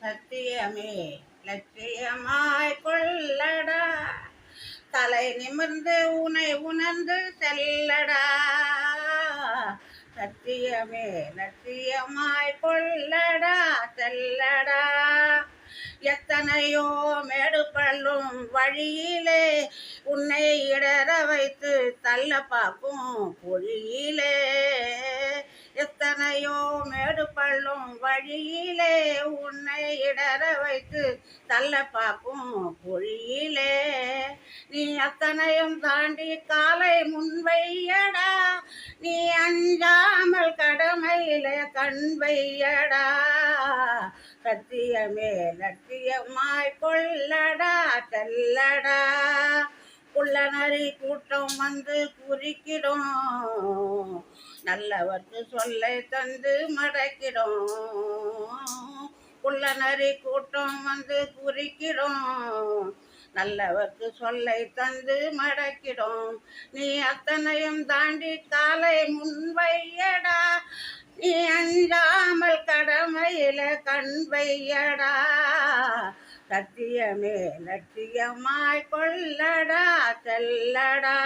சத்தியமே லட்சியமாய் கொள்ளடா, தலை நிமிர்ந்து உனை உணர்ந்து செல்லடா. சத்தியமே லட்சியமாய் கொள்ளடா, செல்லடா. எத்தனையோ மேடு பள்ளும் வழியிலே உன்னை இடற வைத்து தள்ள பார்க்கும் பொழியிலே. எத்தனையோ மேடு பள்ளும் வழியிலே உன்னை இடற வைத்து தள்ள பார்க்கும் பொழியிலே. நீ அத்தனையும் தாண்டி காலை முன்வையடா, நீ அஞ்சாமல் கடமையில கண் வையடா. சத்தியமே லட்சியமாய் கொள்ளடா, செல்லடா. குள்ளநரி கூட்டம் வந்து குறிக்கிடும், நல்லவர்க்கு சொல்லை தந்து மடக்கிடும். குள்ளநரி கூட்டம் வந்து குறிக்கிடும், நல்லவர்க்கு சொல்லை தந்து மடக்கிடும். நீ அத்தனையும் தாண்டி காலை முன்வையடா, நீ அஞ்சாமல் கடமையில கண் வையடா. சத்தியமே லட்சியமாய் கொள்ளடா, செல்லடா.